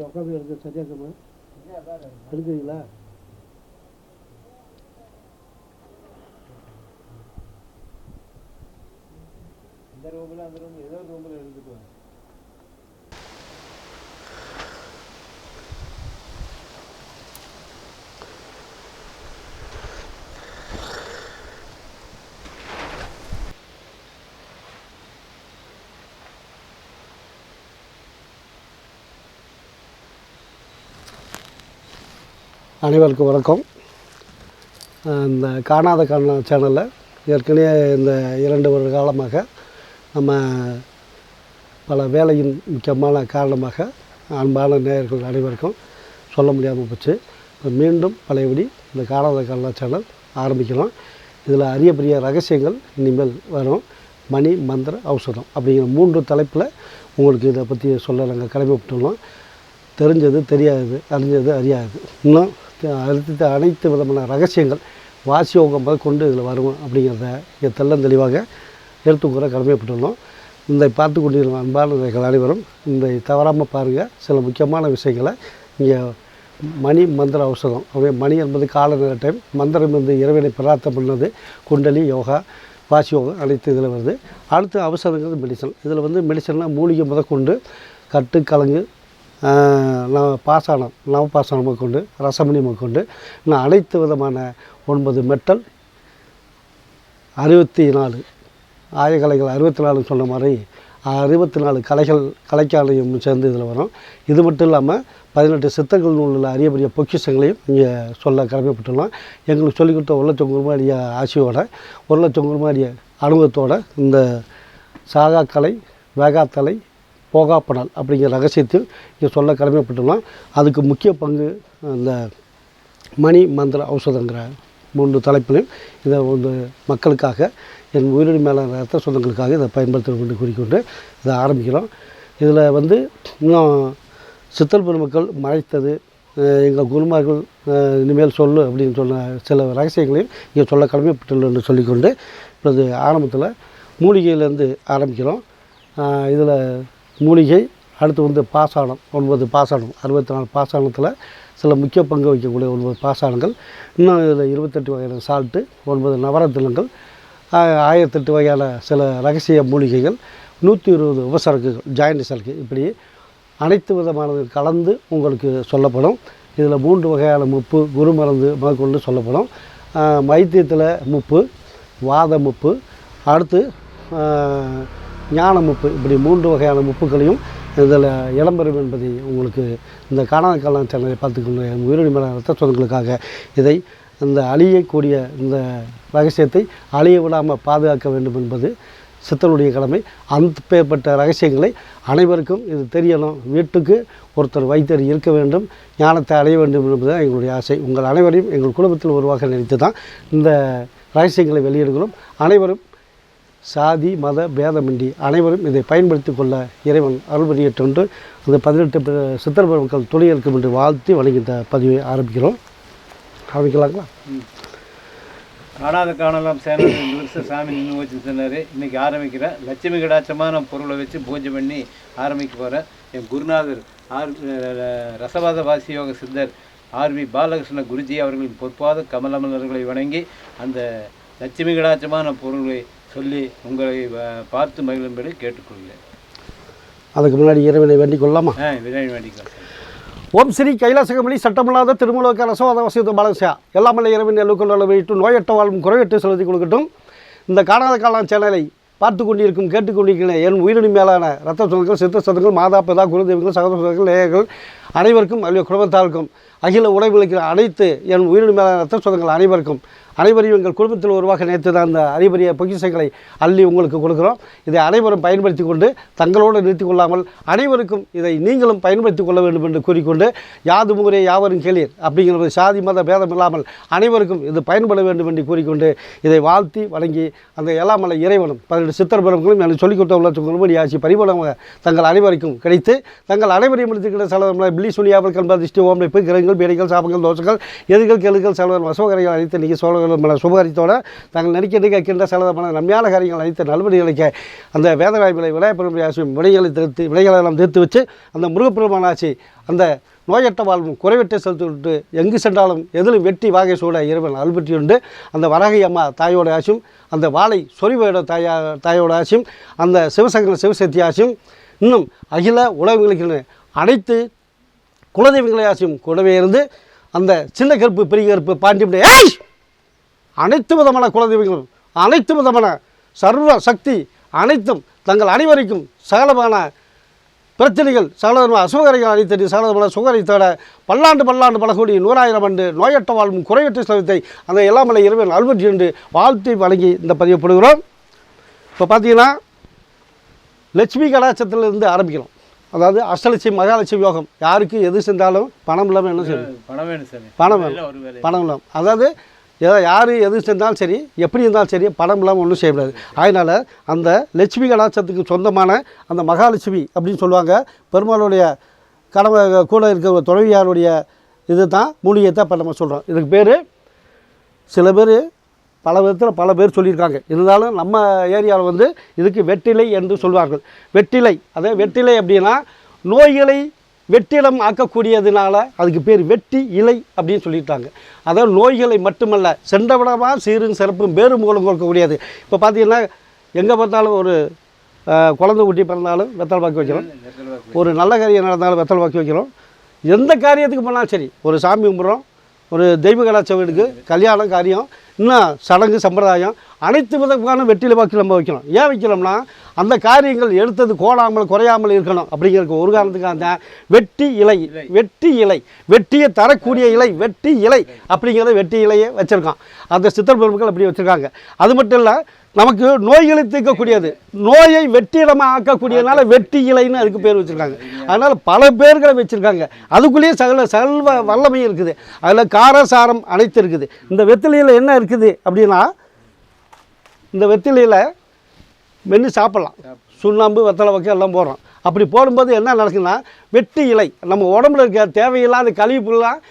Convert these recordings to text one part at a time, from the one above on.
உட்காந்து எடுக்க சரியாக்கமா எடுக்கிறீங்களா? இந்த ரூமில் அந்த ரூம் ஏதோ ரூமில் எடுத்துட்டு வாங்க. அனைவருக்கும் வணக்கம். இந்த காணாத சேனலில் ஏற்கனவே இந்த 2 வருட காலமாக நம்ம பல வேலையின் முக்கியமான காரணமாக அன்பான நேயர்கள் அனைவருக்கும் சொல்ல முடியாமல் போச்சு. மீண்டும் பழையபடி இந்த காணாத சேனல் ஆரம்பிக்கிறோம். இதில் அரிய பெரிய ரகசியங்கள் இனிமேல் வரும். மணி மந்திர ஔஷதம் அப்படிங்கிற 3 தலைப்பில் உங்களுக்கு இதை பற்றி சொல்ல நாங்கள் கடமைப்பட்டுள்ளோம். தெரிஞ்சது தெரியாது, அறிஞ்சது அறியாது, இன்னும் அடுத்த அனைத்து விதமான ரகசியங்கள் வாசியோகம் கொண்டு இதில் வரும் அப்படிங்கிறத தெல்லம் தெளிவாக எடுத்துக்கூற கடமைப்பட்டுள்ளோம். இந்த பார்த்து கொண்டிருக்கிற அன்பானவர்கள் அனைவரும் இந்த தவறாமல் பாருங்கள். சில முக்கியமான விஷயங்களை இங்கே மணி மந்திர ஔஷதம் அப்படியே மணி என்பது கால நேர டைம், மந்திரம் வந்து இறைவனை பிரார்த்தனை பண்ணது, குண்டலி யோகா வாசி யோகம் அனைத்து இதில் வருது. அடுத்து அவசரங்கிறது மெடிசன். இதில் வந்து மெடிசன்னால் மூலிகை முதற்கொண்டு கட்டு கலங்கு பாசானம் நவபாசானம் கொண்டு ரசமணி கொண்டு இன்னும் அனைத்து விதமான 9 மெட்டல் 64 ஆயக்கலைகள் 64 சொன்ன மாதிரி 64 கலைக்காலையும் சேர்ந்து இதில் வரும். இது மட்டும் இல்லாமல் 18 சித்தர்கள் நூலில் அரிய பெரிய பொக்கிஷங்களையும் இங்கே சொல்ல கடமைப்பட்டுள்ளோம். எங்களுக்கு சொல்லிக் கொடுத்த 1,00,000 குருமாடிய ஆசியோட 1,00,000 குருமாடிய அனுபவத்தோடு இந்த சாகாக்கலை வேகாத்தலை போகாப்படல் அப்படிங்கிற ரகசியத்தில் இங்கே சொல்ல கடமைப்பட்டுள்ளோம். அதுக்கு முக்கிய பங்கு இந்த மணி மந்திர ஔஷதங்கிற 3 தலைப்பிலையும் இதை வந்து மக்களுக்காக என் உயிரிழி மேலே ரத்த சொந்தங்களுக்காக இதை பயன்படுத்த கொண்டு கூறிக்கொண்டு இதை ஆரம்பிக்கிறோம். இதில் வந்து இன்னும் சித்தர் பெருமக்கள் மறைத்தது எங்கள் குருமார்கள் இனிமேல் சொல்லு அப்படின்னு சொன்ன சில ரகசியங்களையும் இங்கே சொல்ல கடமைப்பட்டுள்ளோம் என்று சொல்லிக்கொண்டு இப்போது ஆரம்பத்தில் மூலிகையிலேருந்து ஆரம்பிக்கிறோம். இதில் மூலிகை அடுத்து வந்து பாசானம் 9 பாசானம் 64 பாசானத்தில் சில முக்கிய பங்கு வகிக்கக்கூடிய 9 பாசானங்கள், இன்னும் இதில் 28 வகையான சால்ட்டு, 9 நவரத்தினங்கள், 1008 வகையான சில ரகசிய மூலிகைகள், 120 உபசரக்குகள், ஜாயிண்ட் சரக்கு, இப்படி அனைத்து விதமானது கலந்து உங்களுக்கு சொல்லப்படும். இதில் 3 வகையான முப்பு குரு மருந்து முதற்கொண்டு சொல்லப்படும். வைத்தியத்தில் முப்பு, வாத முப்பு, அடுத்து ஞான முப்பு, இப்படி 3 வகையான முப்புகளையும் இதில் இடம்பெறும் என்பதை உங்களுக்கு இந்த காணாத சேனலை பார்த்துக்கொண்டு உயிரிழி மேல ரத்த சொந்தங்களுக்காக இதை இந்த அழியக்கூடிய இந்த ரகசியத்தை அழிய விடாமல் பாதுகாக்க வேண்டும் என்பது சித்தருடைய கடமை. அந்த ரகசியங்களை அனைவருக்கும் இது தெரியணும். வீட்டுக்கு ஒருத்தர் வைத்தியர் இருக்க வேண்டும், ஞானத்தை அடைய வேண்டும் என்பது எங்களுடைய ஆசை. உங்கள் அனைவரையும் எங்கள் குடும்பத்தில் உருவாக நினைத்து தான் இந்த ரகசியங்களை வெளியிடுகிறோம். அனைவரும் சாதி மத பேதமின்றி அனைவரும் இதை பயன்படுத்தி கொள்ள இறைவன் அருள் புரியட்டென்று அந்த 18 சித்தர் பெருமக்கள் துணை இருக்கும் என்று வாழ்த்தி வழங்கி இந்த பதிவை ஆரம்பிக்கலாங்களா? காணலாம் சேனல் 2 வருஷம் சாமி நின்று வச்சு சொன்னார். இன்றைக்கி ஆரம்பிக்கிற லட்சுமி கடாட்சமான பொருளை வச்சு பூஜை பண்ணி ஆரம்பிக்க போகிறேன். என் குருநாதர் ரசவாத வாசியோக சித்தர் ஆர்வி பாலகிருஷ்ண குருஜி அவர்களின் பொற்பாத கமலமலர்களை வணங்கி அந்த லட்சுமி கடாட்சமான பொருளை சொல்லி உங்களை பார்த்து மகிழும்படி கேட்டுக்கொள்கிறேன். அதுக்கு முன்னாடி இறைவனை வேண்டிக் கொள்ளலாமா? இறைவனை வேண்டிக்கலாம். ஓம் ஸ்ரீ கைலாசகமணி சட்டமில்லாத திருமலோக ரசவாத வசியத்து பாலகசியா எல்லாமல்ல இறைவன் எல்லுக்குள்ள வைத்து நோயற்ற வாழும் குறையற்ற செலுத்தி கொடுக்கட்டும். இந்த காணாத சேனலை பார்த்து கொண்டிருக்கும் கேட்டுக்கொண்டிருக்கிற என் உயிரினி மேலான ரத்த சொந்தங்கள் சித்த சொந்தங்கள் மாதா பிதா குருதேவங்கள் சகோதரர்கள் நேயர்கள் அனைவருக்கும் அல்லது குடும்பத்தாருக்கும் அகில உலகில் அனைத்து என் உயிரினி மேலான ரத்த சொந்தங்கள் அனைவரையும் எங்கள் குடும்பத்தில் உருவாக நேற்று தான் அந்த அரிபரிய பொக்கிஷங்களை அள்ளி உங்களுக்கு கொடுக்குறோம். இதை அனைவரும் பயன்படுத்தி கொண்டு தங்களோடு நிறுத்தி கொள்ளாமல் அனைவருக்கும் இதை நீங்களும் பயன்படுத்தி கொள்ள வேண்டும் என்று கூறிக்கொண்டு யாது முகரே யாவரும் கேளீர் அப்படிங்கிற சாதி மத பேதம் இல்லாமல் அனைவருக்கும் இது பயன்பட வேண்டும் என்று கூறிக்கொண்டு இதை வாழ்த்தி வழங்கி அந்த எல்லாமல்ல இறைவனும் 18 சித்தர் பெருமக்களும் எனக்கு சொல்லிக் கொடுத்த உள்ள ஆட்சி பரிபூர்ணமாக தங்கள் அனைவருக்கும் கிடைத்து தங்கள் அனைவரையும் எடுத்துக்கிற சில பில்லி சுனியாமல் கண்பாதிஷ்டி ஓமைப்பு கிரகங்கள் பேடிகள் சாபங்கள் தோஷங்கள் எதிர்கள் கெழுகள் செலவர் வசவகரைகள் அளித்து நீங்கள் சோழர்கள் சுபகரித்தோட தாங்கள் நடிக்க கேட்கின்ற செலவமான நன்மையான காரியங்கள் அளித்த நல்வடிகளுக்கு அந்த வேதராய்களை விளையாட்டு ஆசியும் விடைகளெல்லாம் தீர்த்து வச்சு அந்த முருகப்பெருமான ஆட்சி அந்த நோயற்ற வாழ்வும் குறைவற்றை செலுத்தி விட்டு எங்கு சென்றாலும் எதிலும் வெட்டி வாகை சூட இறைவன் அல்பற்றி உண்டு அந்த வரகை அம்மா தாயோட ஆசியும் அந்த வாழை சொரிவோட தாயோட ஆசியும் அந்த சிவசங்கர சிவசக்தி ஆசியும் இன்னும் அகில உலகங்களுக்கு அனைத்து குலதெய்வங்களை ஆசியும் கூடவே இருந்து அந்த சின்ன கருப்பு பெரிய கருப்பு பாண்டிய அனைத்து விதமான குலதெய்வங்களும் அனைத்து விதமான சர்வ சக்தி அனைத்தும் தங்கள் அனைவருக்கும் சகலமான பிரச்சனைகள் சகலமான அசுகரைகள் அளித்தடி சகலமான சுகரித்தோட பல்லாண்டு பலகோடி 100,000 ஆண்டு நோயற்ற வாழ்வும் குறைவற்ற செலவத்தை அந்த எல்லாமலை இறைவன் அல்வற்றி என்று வாழ்த்தை வழங்கி இந்த பதிவுப்படுகிறோம். இப்போ பார்த்தீங்கன்னா லட்சுமி கடாட்சத்திலிருந்து ஆரம்பிக்கிறோம். அதாவது அஷ்டலட்சுமி மகாலட்சுமி யோகம் யாருக்கு எது செஞ்சாலும் பணம் இல்லாமல் என்ன செய்யணும்? பணம் இல்லாமல் அதாவது யார் எது செஞ்சாலும் சரி எப்படி இருந்தாலும் சரி பணம் இல்லாமல் ஒன்றும் செய்யக்கூடாது. அதனால் அந்த லட்சுமி கடாட்சத்துக்கு சொந்தமான அந்த மகாலட்சுமி அப்படின்னு சொல்லுவாங்க. பெருமாளுடைய கடமை கூட இருக்கிற துணைவியாருடைய இது தான் மூலிகையை இப்போ நம்ம சொல்கிறோம். இதுக்கு பேர் சில பேர் பல விதத்தில் பல பேர் சொல்லியிருக்காங்க. இருந்தாலும் நம்ம ஏரியாவில் இதுக்கு வெற்றிலை என்று சொல்வார்கள். வெற்றிலை அதே வெற்றிலை அப்படின்னா நோய்களை வெற்றிடம் ஆக்கக்கூடியதுனால அதுக்கு பேர் வெட்டி இலை அப்படின்னு சொல்லிட்டாங்க. அதாவது நோய்களை மட்டுமல்ல சென்றவிடமாக சீரும் சிறப்பும் பேரும் மூலம் கொடுக்கக்கூடியது. இப்போ பார்த்தீங்கன்னா எங்கே பார்த்தாலும் ஒரு குழந்தை குட்டி பிறந்தாலும் வெத்தலை பாக்கி வைக்கிறோம், ஒரு நல்ல காரியம் நடந்தாலும் வெத்தலை பாக்கி வைக்கிறோம். எந்த காரியத்துக்கு போனாலும் சரி ஒரு சாமி கும்பிட்றோம், ஒரு தெய்வ கலாச்சார வீடுக்கு கல்யாணம் காரியம் இன்னும் சடங்கு சம்பிரதாயம் அனைத்து விதமான வெற்றிலை பாக்கி நம்ம வைக்கணும். ஏன் வைக்கிறோம்னா அந்த காரியங்கள் எடுத்தது கோடாமல் குறையாமல் இருக்கணும் அப்படிங்கிறதுக்கு ஒரு காரணத்துக்காக தான் வெட்டி இலை வெட்டியை தரக்கூடிய இலை வெட்டி இலை அப்படிங்கிறத வெட்டி இலையை வச்சுருக்கோம். அந்த சித்தர் பெருமக்கள் அப்படி வச்சுருக்காங்க. அது மட்டும் இல்லை நமக்கு நோய்களை தீர்க்கக்கூடியது நோயை வெற்றிடமாக ஆக்கக்கூடியதுனால வெட்டி இலைன்னு அதுக்கு பேர் வச்சுருக்காங்க. அதனால் பல பேர்களை வச்சுருக்காங்க. அதுக்குள்ளேயே சகல வல்லமை இருக்குது. அதில் காரசாரம் அனைத்து இருக்குது. இந்த வெத்திலையில் என்ன இருக்குது அப்படின்னா இந்த வெத்திலையில் மென்று சாப்பிட்லாம். சுண்ணாம்பு வெத்தலை வைக்க எல்லாம் போடுறோம். அப்படி போடும்போது என்ன நடக்குதுன்னா வெட்டி இலை நம்ம உடம்புல இருக்க தேவையில்லாத கழிவுலாம்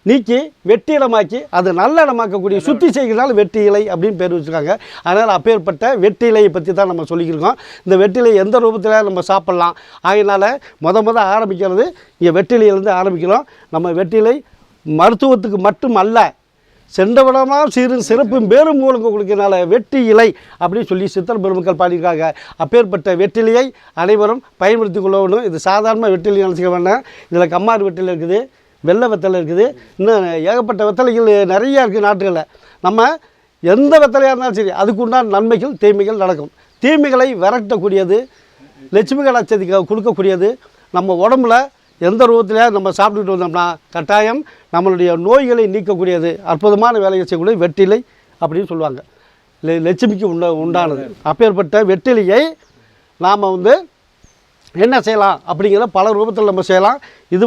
நீக்கி வெட்டி இடமாக்கி அது நல்ல இடமாக்கக்கூடிய சுத்தி செய்கிறதால வெட்டி இலை அப்படின்னு பேர் வச்சுருக்காங்க. அதனால் அப்பேற்பட்ட வெட்டி இலையை பற்றி தான் நம்ம சொல்லிக்கிருக்கோம். இந்த வெட்டிலை எந்த ரூபத்தில் நம்ம சாப்பிட்லாம். அதனால் முத ஆரம்பிக்கிறது இங்கே வெட்டிலையிலேருந்து ஆரம்பிக்கிறோம். நம்ம வெட்டிலை மருத்துவத்துக்கு மட்டும் அல்ல சென்றவிடமாக சீரும் சிறப்பும் பேரும் மூலம் கொடுக்கிறனால வெட்டி இலை அப்படின்னு சொல்லி சித்தர் பெருமக்கள் பாடியிருக்காங்க. அப்பேற்பட்ட வெற்றிலையை அனைவரும் பயன்படுத்தி கொள்ளணும். இது சாதாரண வெற்றிலை நினச்சிக்க வேண்டாம். இதில் கம்மாறு வெற்றிலை இருக்குது, வெள்ளை வெத்தலை இருக்குது, இன்னும் ஏகப்பட்ட வெத்தலைகள் நிறையா இருக்குது நாட்டுகளில். நம்ம எந்த வெத்தலையாக இருந்தாலும் சரி அதுக்கு உண்டான நன்மைகள் தீமைகள் நடக்கும். தீமைகளை விரட்டக்கூடியது லட்சுமி கடாட்சத்துக்கு கொடுக்கக்கூடியது. நம்ம உடம்புல எந்த ரூபத்திலே நம்ம சாப்பிட்டுட்டு வந்தோம்னா கட்டாயம் நம்மளுடைய நோய்களை நீக்கக்கூடியது அற்புதமான வேலையை செய்யக்கூடிய வெற்றிலை அப்படின்னு சொல்லுவாங்க. லட்சுமிக்கு உண்டானது. அப்பேற்பட்ட வெற்றிலையை நாம் என்ன செய்யலாம் அப்படிங்கிற பல ரூபத்தில் நம்ம செய்யலாம். இது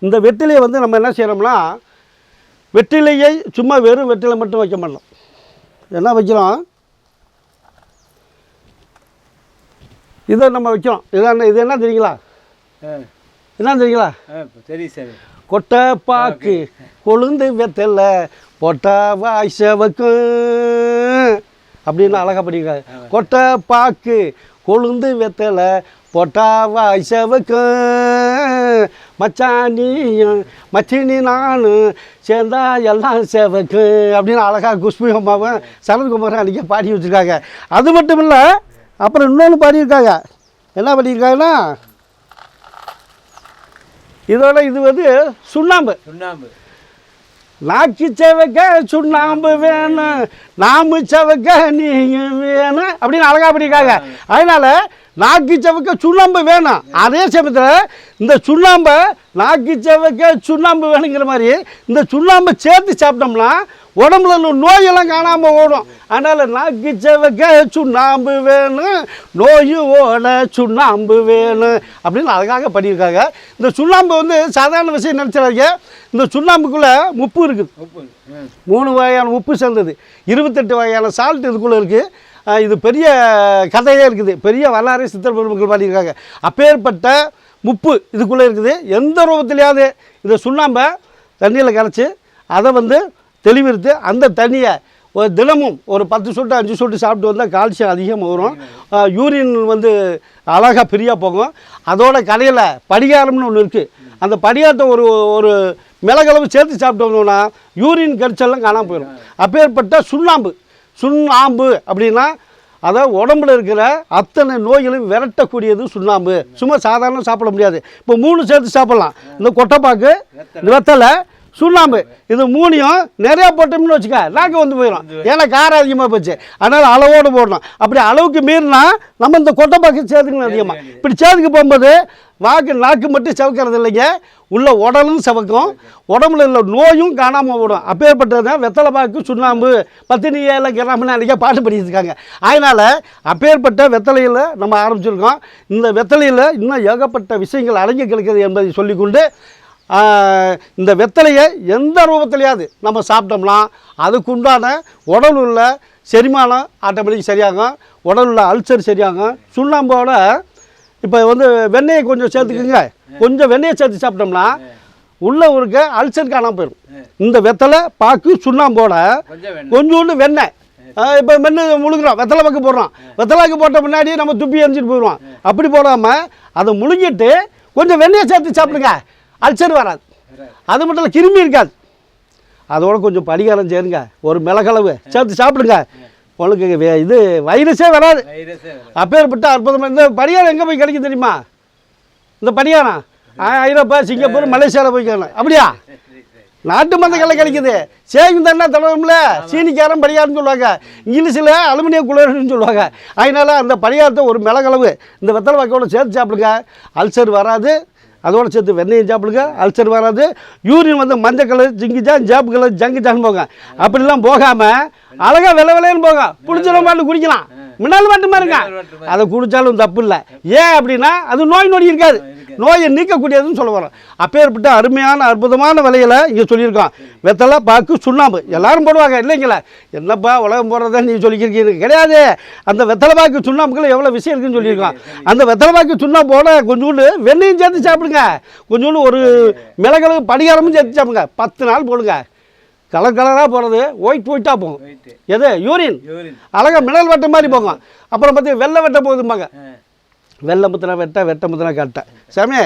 இந்த வெற்றிலையை நம்ம என்ன செய்கிறோம்னா வெற்றிலையை சும்மா வெறும் வெற்றிலை மட்டும் வைக்க மாட்டோம். என்ன வைக்கிறோம், இதை நம்ம வைக்கிறோம். இது என்ன தெரியுங்களா? என்ன தெரியுங்களா? சரி சரி கொட்டை பாக்கு கொழுந்து வெத்தலை பொட்டா வாய்ச்சவக்கும் அப்படின்னு அழகாக படிக்கிறாங்க. கொட்டை பாக்கு கொழுந்து வெத்தலை பொட்டா வாய்ச்சவக்கும் மச்சானியும் மச்சினி நானும் சேர்ந்தா எல்லாம் சேவக்கு அப்படின்னு அழகாக குஷ்பு அம்மாவும் சரத்குமாரும் அன்றைக்கி பாடி வச்சுருக்காங்க. அது மட்டும் இல்லை அப்புறம் இன்னொன்று பாடியிருக்காங்க. என்ன பண்ணியிருக்காங்கன்னா இதோட இது சுண்ணாம்பு நாக்கி செவக்க சுண்ணாம்பு வேணும் நாமு செவக்க நீங்கள் வேணும் அப்படின்னு அழகாக பண்ணியிருக்காங்க. அதனால் நாக்கி செவக்க சுண்ணாம்பு வேணும். அதே சமயத்தில் இந்த சுண்ணாம்பை நாக்கி செவக்க சுண்ணாம்பு வேணுங்கிற மாதிரி இந்த சுண்ணாம்பை சேர்த்து சாப்பிட்டோம்னா உடம்புல நோயெல்லாம் காணாமல் ஓடும். அதனால் நாக்கி செவக்க சுண்ணாம்பு வேணும் நோய் ஓட சுண்ணாம்பு வேணும் அப்படின்னு அழகாக பண்ணியிருக்காங்க. இந்த சுண்ணாம்பு சாதாரண விஷயம் நினச்சிடாங்க. இந்த சுண்ணாம்புக்குள்ளே உப்பு இருக்குது. 3 வகையான உப்பு சேர்ந்தது. 28 வகையான சால்ட் இதுக்குள்ளே இருக்குது. இது பெரிய கதையே இருக்குது. பெரிய வரலாறு சித்தர் பெருமக்கள் பாடியிருக்காங்க. அப்பேற்பட்ட முப்பு இதுக்குள்ளே இருக்குது. எந்த ரூபத்துலையாவது இந்த சுண்ணாம்பை தண்ணியில் கரைச்சி அதை வந்து தெளிவிருத்து அந்த தண்ணியை ஒரு தினமும் ஒரு 10 சொட்டு 5 சொட்டு சாப்பிட்டு வந்தால் கால்சியம் அதிகமாக வரும். யூரின் வந்து அழகாக ஃப்ரீயாக போகும். அதோட கடையில் படிகாரம்னு ஒன்று இருக்குது. அந்த படிகாரத்தை ஒரு ஒரு மிளகளவு சேர்த்து சாப்பிட்டு வந்தோம்னா யூரின் கரிச்சல்லாம் காணாமல் போயிடும். அப்பேற்பட்ட சுண்ணாம்பு அப்படின்னா அதாவது உடம்புல இருக்கிற அத்தனை நோய்களையும் விரட்டக்கூடியது சுண்ணாம்பு. சும்மா சாதாரண சாப்பிட முடியாது. இப்போ 3 சேர்த்து சாப்பிட்லாம். இந்த கொட்டைப்பாக்கு, வெத்தலை, சுண்ணாம்பு, இது 3ஐயும் நிறையா போட்டோம்னு வச்சுக்க நாக்கு வந்து போயிடும். ஏன்னா காரம் அதிகமாக போச்சு. அதனால் அளவோடு போடணும். அப்படி அளவுக்கு மீறினா நம்ம இந்த கொட்டைப்பாக்கு சேர்த்துக்கணும் அதிகமாக. இப்படி சேர்த்துக்கு போகும்போது நாக்கு மட்டும் செவக்கிறது இல்லைங்க, உள்ள உடலும் செவக்கும், உடம்புல உள்ள நோயும் காணாமல் போடும். அப்பேற்பட்டது தான் வெத்தலை பாக்கு சுண்ணாம்பு 10 7 கிராம்னு அன்றைக்கி பாட்டு படிச்சிருக்காங்க. அதனால் அப்பேற்பட்ட வெத்தலையில் நம்ம ஆரம்பிச்சிருக்கோம். இந்த வெத்தலையில் இன்னும் ஏகப்பட்ட விஷயங்கள் அடங்கி கிடக்கிறது என்பதை சொல்லிக்கொண்டு இந்த வெத்தலையை எந்த ரூபத்திலையாவது நம்ம சாப்பிட்டோம்னா அதுக்குண்டான உடல் உள்ள செரிமானம் ஆட்டோமேட்டிக் சரியாகும், உடல் உள்ள அல்சர் சரியாகும். சுண்ணாம்போட இப்போ வந்து வெண்ணெயை கொஞ்சம் சேர்த்துக்குங்க. கொஞ்சம் வெண்ணெயை சேர்த்து சாப்பிட்டோம்னா உள்ள இருக்க அல்சர் காணாமல் போயிடும். இந்த வெத்தலை பாக்கு சுண்ணாம்போட கொஞ்சோண்டு வெண்ணெய் இப்போ மென்று முழுங்குறோம், வெத்தலை பாக்கு போடுறோம். வெத்தலைக்கு போட்ட முன்னாடி நம்ம துப்பி எரிஞ்சிட்டு போயிடுவோம். அப்படி போடாமல் அதை முழுங்கிட்டு கொஞ்சம் வெண்ணெயை சேர்த்து சாப்பிடுங்க, அல்சர் வராது. அது மட்டும் இல்லை, கிருமி இருக்காது. அதோட கொஞ்சம் படிகாரம் சேருங்க, ஒரு மிளகளவு சேர்த்து சாப்பிடுங்க, உங்களுக்கு இது வைரஸே வராது. அப்பேற்பட்ட அற்புதமாக இந்த படிகாரம் எங்கே போய் கிடைக்கும் தெரியுமா? இந்த படிகாரம் ஐரோப்பா, சிங்கப்பூர், மலேசியாவில் போய் கேட்கணும். அப்படியா? நாட்டு மருந்துகளில் கிடைக்குது. சேவிங் தண்ணா தடவும்ல சீனிக்காரம் படிகாரம்னு சொல்லுவாங்க, இங்கிலீஷில் அலுமினிய குளோரைடுன்னு சொல்லுவாங்க. அதனால் அந்த படிகாரத்தை ஒரு மிளகளவு இந்த வெத்தலை பாக்கோட சேர்த்து சாப்பிடுங்க, அல்சர் வராது. அதோடு சேர்த்து வெண்ணெயும் சாப்பிடுங்க, அல்சர் வராது. யூரின் வந்து மஞ்சள் கலர் ஜிங்கிச்சான், ஜாப்பு கலர் ஜங்குச்சான்னு போங்க. அப்படிலாம் போகாமல் அழகாக வெள்ளைன்னு போங்க. புளிச்சல மாட்டு குடிக்கலாம், மினரல் வாட்டர் மாதிரி இருங்க, அதை குடித்தாலும் தப்பு இல்லை. ஏன் அப்படின்னா அது நோய் இருக்காது, நோயை நீக்கக்கூடியதுன்னு சொல்ல வரோம். அப்பேற்பட்ட அருமையான அற்புதமான விலையில் இங்கே சொல்லியிருக்கோம். வெத்தலை பாக்கு சுண்ணாம்பு எல்லாரும் போடுவாங்க இல்லைங்களா? என்னப்பா உலகம் போடுறதா நீ சொல்லிக்கிறீங்க? கிடையாது. அந்த வெத்தலை பாக்கு சுண்ணாம்புக்குள்ள எவ்வளோ விஷயம் இருக்குன்னு சொல்லியிருக்கோம். அந்த வெத்தலை பாக்கு சுண்ணாம்போட கொஞ்சோண்டு வெண்ணையும் சேர்த்து சாப்பிடுங்க, கொஞ்சோண்டு ஒரு மிளகு படிகாரமும் சேர்த்து சாப்பிடுங்க. 10 நாள் போடுங்க. கலராக போகிறது ஒயிட்டாக போகும். எது? யூரின் அழகாக மினரல் வெட்ட மாதிரி போகும். அப்புறம் பார்த்து வெள்ளை வெட்ட போகுதும்பாங்க. வெள்ளை முத்தினா வெட்ட முத்தினா கட்ட சாமி.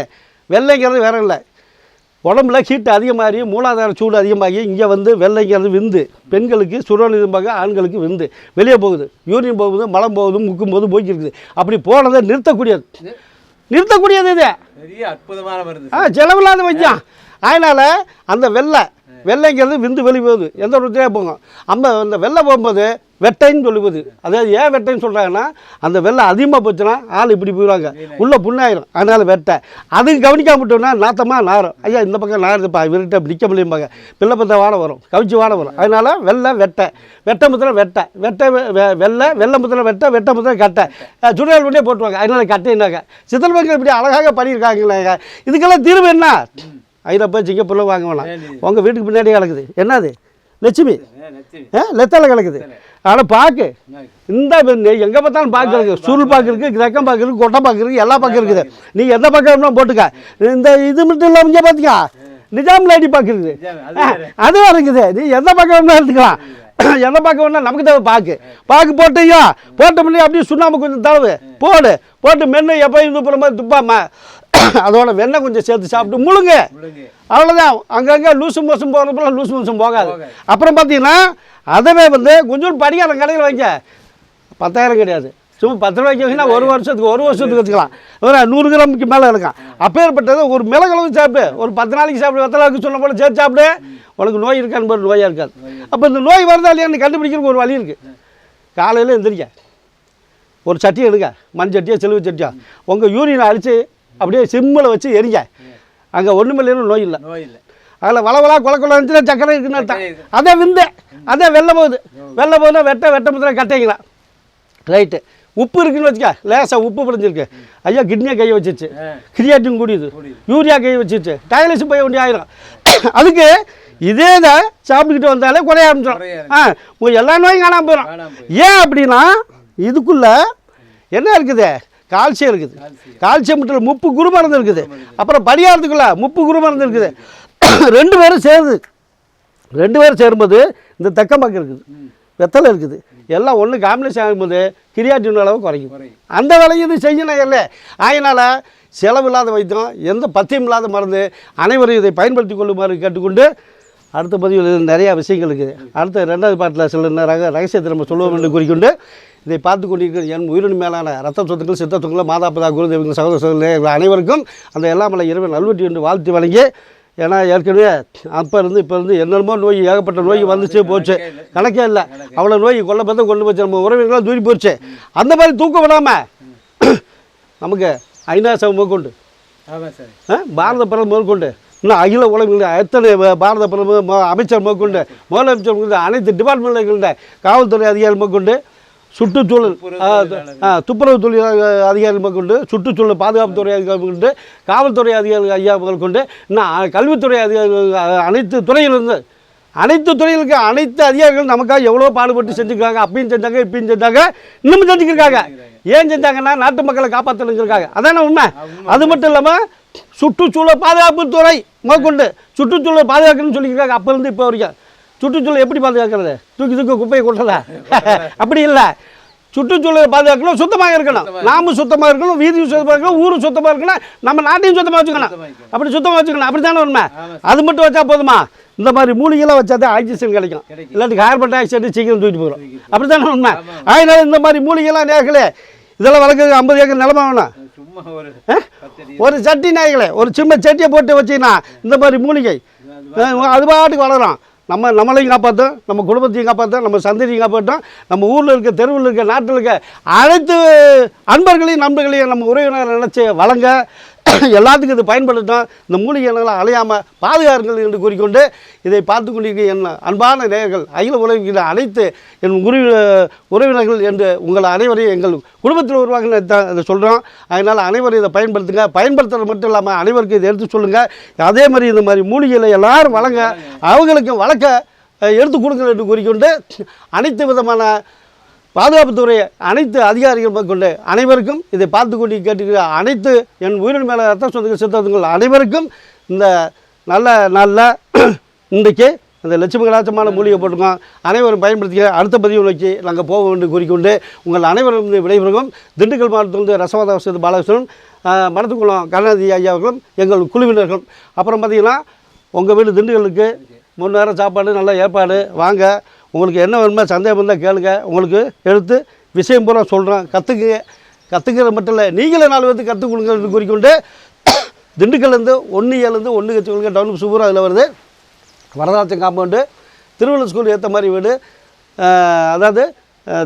வெள்ளைங்கிறது வேற இல்லை, உடம்புல ஹீட்டு அதிகமாகி மூலாதார சூடு அதிகமாகி இங்கே வந்து வெள்ளைங்கிறது விந்து. பெண்களுக்கு சுரணம் இருப்பாங்க, ஆண்களுக்கு விந்து வெளியே போகுது, யூரின் போகுது, மலம் போகுது, முக்கும் போது போய்க்கிருக்குது. அப்படி போனதை நிறுத்தக்கூடியது இது அற்புதமான மருந்து, செலவில்லாத வைத்தியம். அதனால் அந்த வெள்ளைங்கிறது விந்து வெளியே போகுது, எந்த ஒருத்தையாக போகும். அந்த வெள்ளை போகும்போது வெட்டைன்னு சொல்லுவது. அதாவது ஏன் வெட்டைன்னு சொல்கிறாங்கன்னா அந்த வெள்ளை அதிகமாக போச்சுன்னா ஆள் இப்படி போயிடுவாங்க, உள்ளே புண்ணாயிரும். அதனால் வெட்டை. அதுக்கு கவனிக்காம விட்டோம்னா நாத்தமாக நாரும். ஐயா இந்த பக்கம் நாருதுப்பா, இவர்கிட்ட நிற்க முடியும்பாங்க, பிள்ளை பத்த வாடை வரும், கவிச்சி வாடை வரும். அதனால் வெட்டை முத்திர வெள்ளை முத்திர வெட்டை முத்திர கட்டை சுடுகால் பண்ணே போட்டுருவாங்க. அதனால் கட்டைன்னாங்க. சித்தல்பங்கள் இப்படி அழகாக பண்ணியிருக்காங்களேங்க. இதுக்கெல்லாம் தீர்வு என்ன? ஐரோப்பா, சிங்கப்பூரில் வாங்க வேணாம், உங்கள் வீட்டுக்கு பின்னாடியே கிடக்குது. என்னது? லட்சுமி லெத்தலை கிடக்குது. ஆனால் பாக்கு இந்த எங்கே பார்த்தாலும் பாக்கு இருக்குது. சுருள் பாக்கு இருக்குது, ரக்கம் பாக்கு இருக்குது, கொட்டை பாக்கு இருக்குது, எல்லா பாக்கு இருக்குது. நீங்கள் எந்த பக்கம் போட்டுக்க. இந்த இது மட்டும் இல்லாமல் இங்கே பார்த்தியா நிஜாம் லேடி பாக்கு இருக்குது, அதுவும் இருக்குது. நீ எந்த பக்கம் வேணால் எடுத்துக்கலாம். எந்த பக்கம் வேணால் நமக்கு தேவை பாக்கு போட்டியா போட்ட முன்னே அப்படியே சுண்ணாம்பு கொஞ்சம் தடவு போட்டு மென்று எப்போ துப்புற மாதிரி துப்பாம அதோட வெண்ணெய் கொஞ்சம் சேர்த்து சாப்பிட்டு முழுங்க. அவ்வளோதான். அங்கங்கே லூசு மோசம் போகிறப்பெல்லாம் லூசு மோசம் போகாது. அப்புறம் பார்த்தீங்கன்னா அதவே வந்து கொஞ்சம் படிக்காரம் கடையில் வைங்க, 10,000 கிடையாது, சும்மா 10 ரூபாய்க்கு வைங்கன்னா ஒரு வருஷத்துக்கு வச்சுக்கலாம். ஒரு 100 கிராமுக்கு மேலே இருக்கும். அப்பேற்பட்டது ஒரு மிளகளவு சாப்பிடு, ஒரு 10 நாளைக்கு சாப்பிடு, வெத்தலைக்கு சொன்ன போல சேர்த்து சாப்பிடு, உனக்கு நோய் இருக்கான்னு பாரு, நோயாக இருக்காது. அப்போ இந்த நோய் வருதா இல்லையான்னு கண்டுபிடிக்கிறதுக்கு ஒரு வழி இருக்குது. காலையில் எந்திரிக்க ஒரு சட்டி எடுங்க, மண் சட்டியோ செலவு சட்டியோ, உங்கள் யூரினை அழித்து அப்படியே சிம்மில் வச்சு எரிங்க. அங்கே ஒன்றுமே இல்லைன்னு நோய் இல்லை. அதில் வளவலா கொலை இருந்துச்சுன்னா சக்கரை இருக்குன்னு அர்த்தம். அதே விந்து, அதே வெள்ளை போகுதுன்னா வெட்ட முத்திர கட்டைங்களா. ரைட்டு. உப்பு இருக்குன்னு வச்சுக்க, லேசாக உப்பு பிடிஞ்சிருக்கு. ஐயா கிட்னியை கையை வச்சிருச்சு, கிரியாட்டின் கூடியது, யூரியா கையை வச்சிருச்சு, டயலிஸும் போய் வேண்டிய ஆயிரும். அதுக்கு இதே தான் சாப்பிட்டுக்கிட்டு வந்தாலே குறைய ஆரம்பிச்சிடும். எல்லா நோயும் காணாமல் போயிடும். ஏன் அப்படின்னா இதுக்குள்ளே என்ன இருக்குது? கால்சியம் இருக்குது. கால்சியம் மட்டும் முப்பு குரு மருந்து இருக்குது. அப்புறம் படியாரத்துக்குள்ள முப்பு குரு மருந்து இருக்குது. ரெண்டு பேரும் சேரும்போது இந்த தெக்கம்பாக்கு இருக்குது, வெத்தலை இருக்குது, எல்லாம் ஒன்று காம்பினேஷன் ஆகும்போது கிரியாட்டின் அளவு குறைக்கும். அந்த வேலையை இது செய்யணும் இல்லை. அதனால் செலவில்லாத வைத்தியம், எந்த பத்தியம் இல்லாத மருந்து, அனைவரும் இதை பயன்படுத்தி கொள்ளுமாறு கேட்டுக்கொண்டு அடுத்த பதிவில் நிறையா விஷயங்கள் இருக்குது. அடுத்த 2வது பாட்டில் சில ரகசியத்தை நம்ம சொல்லுவோம் என்று கூறிக்கொண்டு இதை பார்த்து கொண்டிருக்கிற என் உயிரின் மேலான ரத்த சொத்துக்கள், சித்த சொத்துக்கள், மாதாபிதா குருதேவங்கள், சகோதர சகோதரர்கள் அனைவருக்கும் அந்த எல்லாமல்ல இறைவன் நல்வெற்றி என்று வாழ்த்து வழங்கி, ஏன்னா ஏற்கனவே அப்போ இருந்து இப்போ இருந்து என்னென்னமோ நோய், ஏகப்பட்ட நோய் வந்துச்சு போச்சு, கணக்கே இல்லை. அவ்வளோ நோய் கொண்டு போச்சு, நம்ம உறவினர்களாம் தூக்கி போச்சு. அந்த மாதிரி தூக்க விடாமல் நமக்கு ஐநாசம் மேற்கொண்டு, பாரத பிரதமர் மேற்கொண்டு, இன்னும் அகில உலகில் எத்தனை பாரத பிரதமர், அமைச்சர் மேற்கொண்டு, முதலமைச்சர் மேற்கொண்டு, அனைத்து டிபார்ட்மெண்ட்களில் காவல்துறை அதிகாரிகள் மேற்கொண்டு, சுற்றுச்சூழல் துப்புரவு தொழில் அதிகாரிகள் மேற்கொண்டு, சுற்றுச்சூழல் பாதுகாப்புத்துறை அதிகாரிகள் மேற்கொண்டு, காவல்துறை அதிகாரிகள் ஐயா மேற்கொண்டு, இன்னும் கல்வித்துறை அதிகாரிகள், அனைத்து துறையிலிருந்து அனைத்து துறைகளுக்கு அனைத்து அதிகாரிகள் நமக்காக எவ்வளோ பாடுபட்டு செஞ்சுருக்காங்க. அப்பயும் செஞ்சாங்க, இப்பயும் செஞ்சாங்க, இன்னமும் செஞ்சுக்கிருக்காங்க. ஏன் செஞ்சாங்கன்னா நாட்டு மக்களை காப்பாற்றணுங்கிறக்காக. அதான உண்மை. அது மட்டும் இல்லாமல் சுற்றுச்சூழல் பாதுகாப்புத்துறை மேற்கொண்டு சுற்றுச்சூழல் பாதுகாக்கணும்னு சொல்லியிருக்காங்க. அப்போ இருந்து இப்போ வரைக்கும் சுற்றுச்சூழல் எப்படி பாதுகாக்கிறது? தூக்கி குப்பையை கொட்டல, அப்படி இல்லை. சுற்றுச்சூழலை பாதுகாக்கணும், சுத்தமாக இருக்கணும், நாமும் சுத்தமாக இருக்கணும், வீதியும் சுத்தமாக இருக்கணும், ஊரும் சுத்தமாக இருக்கணும், நம்ம நாட்டையும் சுத்தமாக வச்சுக்கணும். அப்படி சுத்தமாக வச்சுக்கணும். அப்படி தானே உண்மை. அது மட்டும் வச்சா போதுமா? இந்த மாதிரி மூலிகைலாம் வச்சா தான் ஆக்சிஜன் கிடைக்கும், இல்லாட்டி கார்பன் டை ஆக்சைடு சீக்கிரம் தூக்கிட்டு போகிறோம். அப்படி தானே உண்மை. அதனால இந்த மாதிரி மூலிகைலாம் நேர்களே, இதெல்லாம் வளர்க்க 50 ஏக்கர் நிலமா வேணும். ஒரு சட்டி நாய்களே, ஒரு சின்ன சட்டியை போட்டு வச்சிங்கன்னா இந்த மாதிரி மூலிகை அது பாட்டுக்கு வளரும். நம்மளையும் காப்பாற்றும், நம்ம குடும்பத்தையும் காப்பாற்றும், நம்ம சந்ததியும் காப்பாற்றும், நம்ம ஊரில் இருக்க, தெருவில் இருக்க, நாட்டில் இருக்க அனைத்து அன்பர்களையும் நண்பர்களையும் நம்ம உறவினர் நினச்சி வழங்க எல்லாத்துக்கும் இது பயன்படுத்தும். இந்த மூலிகைகளை அலையாமல் பாதுகாருங்கள் என்று கூறிக்கொண்டு இதை பார்த்து கொண்டிருக்க என் அன்பான நேயர்கள், அகில உலகில் அனைத்து என் உறவினர்கள் என்று உங்கள் அனைவரையும் எங்கள் குடும்பத்தில் உருவாக இதை சொல்கிறோம். அதனால் அனைவரும் இதை பயன்படுத்துங்க. பயன்படுத்துறது மட்டும் இல்லாமல் அனைவருக்கும் இதை எடுத்து சொல்லுங்கள். அதே மாதிரி இந்த மாதிரி மூலிகைகளை எல்லாரும் வழங்க, அவங்களுக்கும் வழக்க எடுத்து கொடுங்க என்று கூறிக்கொண்டு அனைத்து விதமான பாதுகாப்புத்துறை அனைத்து அதிகாரிகள் மேற்கொண்டு அனைவருக்கும் இதை பார்த்து கொண்டு கேட்டுக்கிற அனைத்து என் உயிரின் மேலே ரத்த சொத்துக்கள், சித்தங்கள் அனைவருக்கும் இந்த நல்ல நாளில் இன்றைக்கு இந்த லட்சுமி கலாச்சமான மூலிகை போட்டுக்கோம். அனைவரும் பயன்படுத்திக்க. அடுத்த பதிவு நோக்கி நாங்கள் போக வேண்டும் கூறிக்கொண்டு உங்கள் அனைவரும் விடைபெறுவோம். திண்டுக்கல் மாவட்டத்திலிருந்து ரசவாத பாலகிருஷ்ணன், மடத்துக்குளம் கருணாநிதி ஐயா அவர்களும் எங்கள் குழுவினர்களும். அப்புறம் பார்த்திங்கன்னா உங்கள் வீடு திண்டுக்கலுக்கு 3 நேரம் சாப்பாடு நல்ல ஏற்பாடு. வாங்க, உங்களுக்கு என்ன வேணுமோ சந்தேகம் இருந்தால் கேளுங்க. உங்களுக்கு எடுத்து விஷயம் பூரா சொல்கிறேன். கற்றுக்கிறது மட்டும் இல்லை, நீங்களே 4 பேருக்கு கற்றுக் கொடுங்கன்னு கூறிக்கொண்டு திண்டுக்கல்லேருந்து 1 1 டவுன் சூப்பர் அதில் வருது. வரதாச்சம் காம்பவுண்டு, திருவள்ளுவர் ஸ்கூல் ஏற்ற மாதிரி வீடு. அதாவது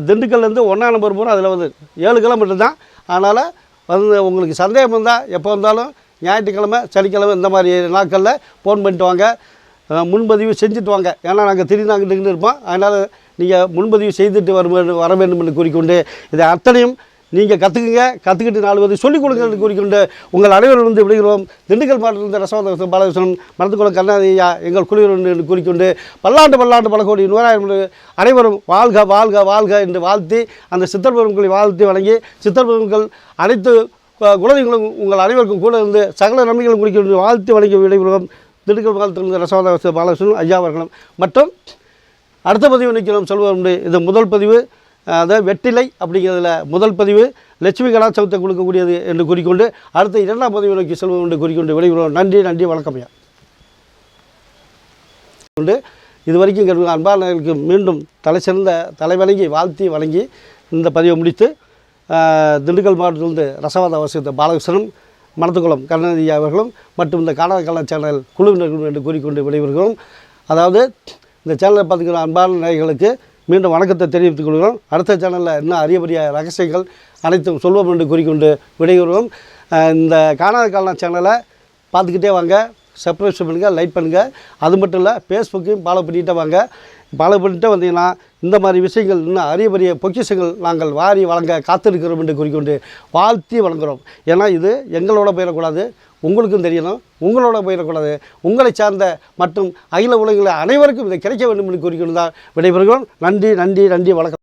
திண்டுக்கல்லேருந்து 1ஆம் நம்பர் பூரா அதில் வருது. 7 கிலோமீட்டர் தான். அதனால் வந்து உங்களுக்கு சந்தேகம் இருந்தால் எப்போ வந்தாலும் ஞாயிற்றுக்கிழமை, சனிக்கிழமை இந்த மாதிரி நாட்களில் ஃபோன் பண்ணிட்டு வாங்க. முன்பதிவு செஞ்சுட்டு வாங்க. ஏன்னா நாங்கள் திடீர்னு இருப்போம். அதனால் நீங்கள் முன்பதிவு செய்துட்டு வர வேண்டும் என்று கூறிக்கொண்டு இதை அத்தனையும் நீங்கள் கற்றுக்கிட்டு 4 பேருக்கு சொல்லிக் கொடுங்க என்று கூறிக்கொண்டு உங்கள் அனைவரும் வந்து விடுகிறோம். திண்டுக்கல் மாவட்டத்திலிருந்து ரசவாத பாலகிருஷ்ணன், மடத்துக்குளம் கருணாநிதி ஐயா எங்கள் குழுவினர் என்று கூறிக்கொண்டு பல்லாண்டு பல கோடி 100,000 அனைவரும் வாழ்க வாழ்க வாழ்க என்று வாழ்த்தி அந்த சித்தர் பெருமக்களை வாழ்த்தி வழங்கி, சித்தர் பெருமக்கள் அனைத்து குலதெய்வங்களும் உங்கள் அனைவருக்கும் கூட இருந்து சகல நன்மைகளும் குறிக்கின்ற வாழ்த்தி வழங்கி விடைபெறுவோம். திண்டுக்கல் மாவட்டத்திலிருந்து ரசவாத பாலகிருஷ்ணன் ஐயா அவர்களும் மற்றும் அடுத்த பதிவு நிற்கிறோம் சொல்வோம். இது முதல் பதிவு, அதாவது வெற்றிலை அப்படிங்கிறதுல முதல் பதிவு லட்சுமி கலாச்சாரத்தை கொடுக்கக்கூடியது என்று கூறிக்கொண்டு அடுத்த 2ஆம் பதிவு நோக்கி செல்வோம் என்று கூறிக்கொண்டு விடைபெறுவோம். நன்றி வணக்கம் ஐயா. இது வரைக்கும் அன்பாளர்களுக்கு மீண்டும் தலைவணங்கி வாழ்த்தி வழங்கி இந்த பதிவை முடித்து திண்டுக்கல் மாவட்டத்திலிருந்து ரசவாத பாலகிருஷ்ணன், மடத்துக்குளம் கருணாநிதி அவர்களும் மற்றும் இந்த காணாத சேனல் குழுவினர்களும் என்று கூறிக்கொண்டு விடைபெறுகிறோம். அதாவது இந்த சேனலை பார்த்துக்கிற அன்பான நேயர்களுக்கு மீண்டும் வணக்கத்தை தெரிவித்துக் கொள்கிறோம். அடுத்த சேனலில் இன்னும் அரிய ரகசியங்கள் அனைத்தும் சொல்வோம் என்று கூறிக்கொண்டு விடைபெறுவோம். இந்த காணாத சேனலை பார்த்துக்கிட்டே வாங்க, சப்ஸ்கிரைப் பண்ணுங்கள், லைக் பண்ணுங்கள். அது மட்டும் இல்லை, ஃபேஸ்புக்கையும் ஃபாலோ பண்ணிகிட்டே வாங்க. ஃபாலோ பண்ணிட்டு வந்தீங்கன்னா இந்த மாதிரி விஷயங்கள் இன்னும் அரிய பொக்கிஷங்கள் நாங்கள் வாரி வழங்க காத்திருக்கிறோம் என்று கூறிக்கொண்டு வாழ்த்தி வழங்குகிறோம். ஏன்னா இது எங்களோட போயிடக்கூடாது, உங்களுக்கும் தெரியணும், உங்களோட போயிடக்கூடாது, உங்களை சார்ந்த மற்றும் அகில உலகில் அனைவருக்கும் இதை கிடைக்க வேண்டும் என்று கூறிக்கொண்டு தான் விடைபெறுகிறோம். நன்றி வணக்கம்.